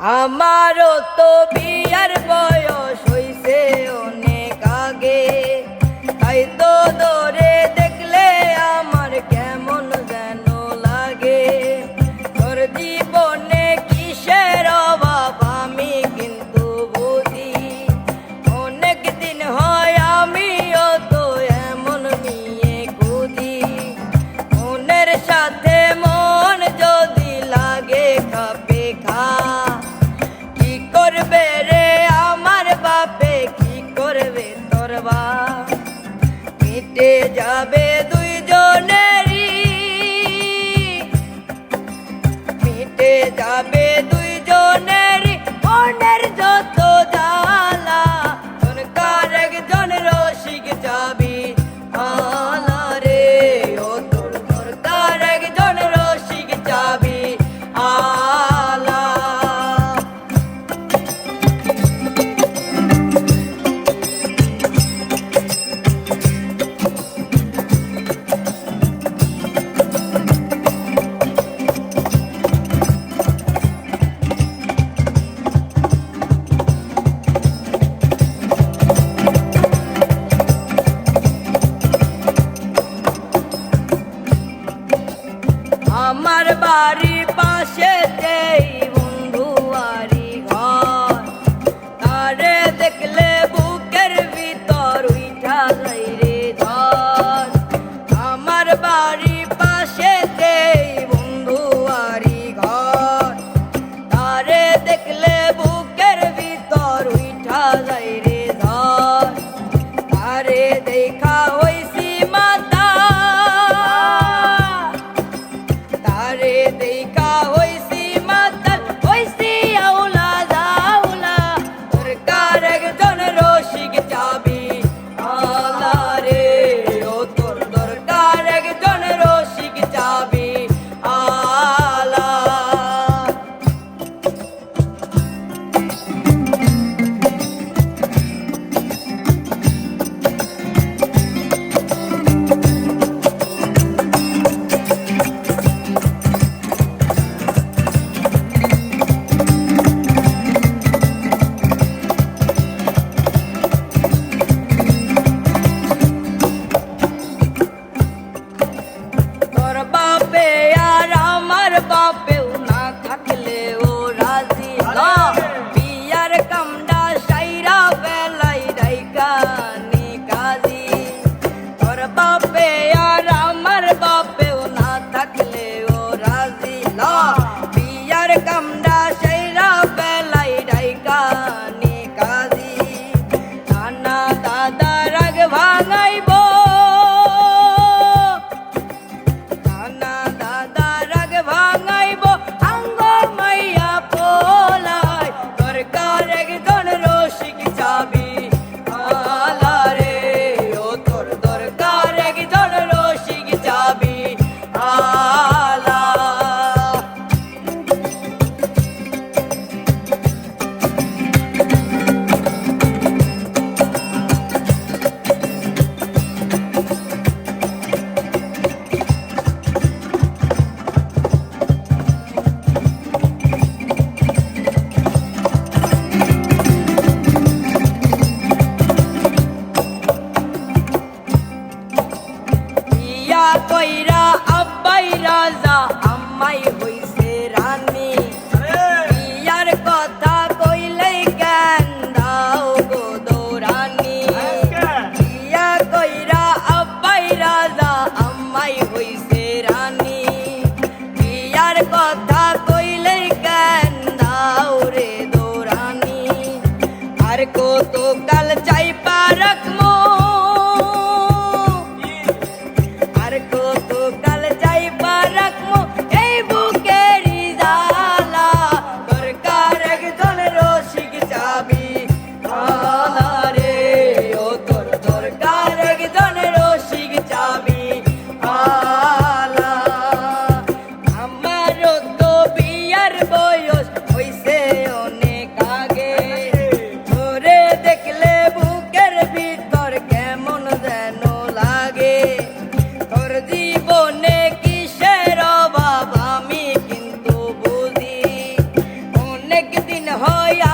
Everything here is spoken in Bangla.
আমারও তো বিয়ার বয়স হইছে অনেক আগে, তাই তো দরে দেখলে আমার কেমন যেন লাগে। তোর জীবনে কিসের অভাব আমি কিন্তু বুঝি, অনেক দিন হয় আমিও তো এমন মেয়ে খুঁজি। মনের সাথে মন যদি লাগে খাপে খা, কি করবে রে আমার বাপে, কি করবে তোর বাপ? মিটে যাবে দুইজনেরই, মিটে যাবে দুইজনেরই মনের যত জ্বালা। দরকার একজন রসিক যাবি আলা রে, ও তোর দরকার একজন রসিক যাবি আলা। আমার বাড়ির পাশেতেই বন্ধুয়ারি ঘর, তারে দেখলে বুকের ভিতর উঠা যায় রে ঝড়। আমার বাড়ির পাশেতেই বন্ধুয়ারি ঘর, তারে দেখলে বুকের ভিতর উঠা যায় রে ঝড়। তারে দেখা হইছি মাতা, তারে দেখা হইছি মাতাল, হইছি আউলা জাউলা। দরকার একজন রসিক যাবি আলা রে, ও তোর দরকার একজন রসিক যাবি আলা। তোর বাপে আর আমার বাপেও না থাকলে ও রাজি না, বিয়ার কামডা সাইরা বেলাই ডাইকানি কাজী। তোর বাপে আর আমার বাপেও না থাকলে ও রাজি না, বিয়ার কামডা সাইরা বেলাই ডাইকানি কাজী। নানা দাদা রাগ ভাঙাইব, নানা দাদা রাগ ভাঙাইব আঙ্গ মাইয়া পোলাই। দরকার একজন রসিক যাবি আলা রে, ও তোর দরকার একজন রসিক যাবি আলা। বিয়া কইরা আব্বাই রাজা, আম্মাই হইছে রানী। বিয়ার কথা কইলেই কেন দাও গো দৌরানি। বিয়া কইরা আব্বাই রাজা, আম্মাই হইছে রানী। বিয়ার কথা কইলেই কেন দাও রে দৌরানি। আর কত কাল চাইপা রাখমো, আর কত কাল চাইপা রাখমো এই বুকেরই জ্বালা। দরকার একজন রসিক যাবি আলা রে, ও তোর দরকার একজন রসিক যাবি আলা। আমারও তো বিয়ার বয়স হইছে অনেক আগে, তোরে দেখলে বুকের ভিতর হইয়া